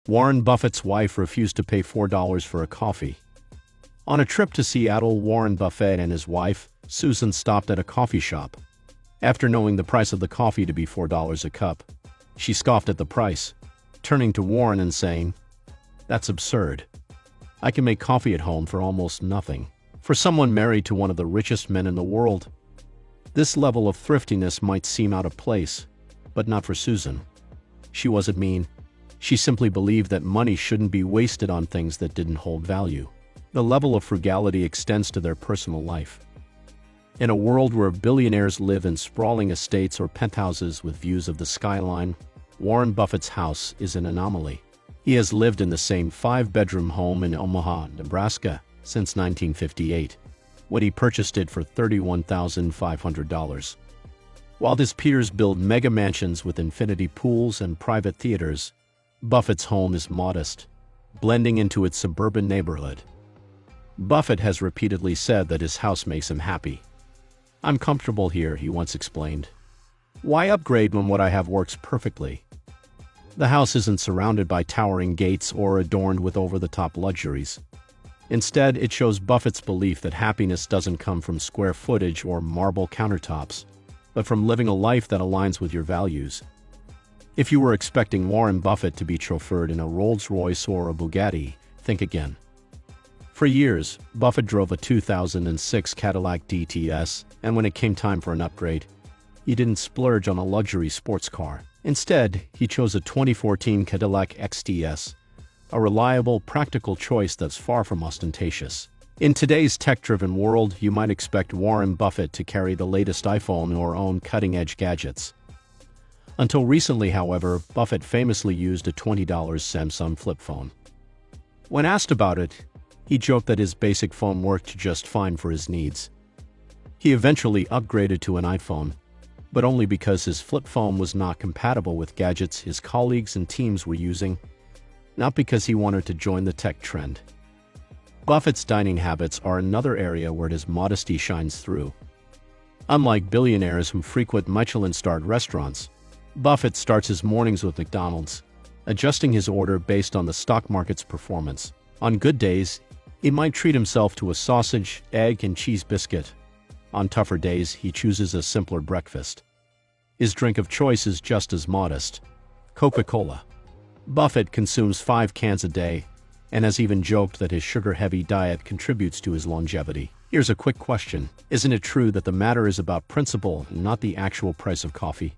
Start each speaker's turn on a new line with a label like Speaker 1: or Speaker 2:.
Speaker 1: Warren Buffett's wife refused to pay $4 for a coffee. On a trip to Seattle, Warren Buffett and his wife, Susan, stopped at a coffee shop. After knowing the price of the coffee to be $4 a cup, she scoffed at the price, turning to Warren and saying, "That's absurd. I can make coffee at home for almost nothing." For someone married to one of the richest men in the world, this level of thriftiness might seem out of place, but not for Susan. She wasn't mean. She simply believed that money shouldn't be wasted on things that didn't hold value. The level of frugality extends to their personal life. In a world where billionaires live in sprawling estates or penthouses with views of the skyline, Warren Buffett's house is an anomaly. He has lived in the same 5-bedroom home in Omaha, Nebraska, since 1958, when he purchased it for $31,500. While his peers build mega mansions with infinity pools and private theaters, Buffett's home is modest, blending into its suburban neighborhood. Buffett has repeatedly said that his house makes him happy. "I'm comfortable here," he once explained. "Why upgrade when what I have works perfectly?" The house isn't surrounded by towering gates or adorned with over-the-top luxuries. Instead, it shows Buffett's belief that happiness doesn't come from square footage or marble countertops, but from living a life that aligns with your values. If you were expecting Warren Buffett to be chauffeured in a Rolls-Royce or a Bugatti, think again. For years, Buffett drove a 2006 Cadillac DTS, and when it came time for an upgrade, he didn't splurge on a luxury sports car. Instead, he chose a 2014 Cadillac XTS, a reliable, practical choice that's far from ostentatious. In today's tech-driven world, you might expect Warren Buffett to carry the latest iPhone or own cutting-edge gadgets. Until recently, however, Buffett famously used a $20 Samsung flip phone. When asked about it, he joked that his basic phone worked just fine for his needs. He eventually upgraded to an iPhone, but only because his flip phone was not compatible with gadgets his colleagues and teams were using, not because he wanted to join the tech trend. Buffett's dining habits are another area where his modesty shines through. Unlike billionaires who frequent Michelin-starred restaurants, Buffett starts his mornings with McDonald's, adjusting his order based on the stock market's performance. On good days, he might treat himself to a sausage, egg, and cheese biscuit. On tougher days, he chooses a simpler breakfast. His drink of choice is just as modest: Coca-Cola. Buffett consumes 5 cans a day, and has even joked that his sugar-heavy diet contributes to his longevity. Here's a quick question: isn't it true that the matter is about principle and not the actual price of coffee?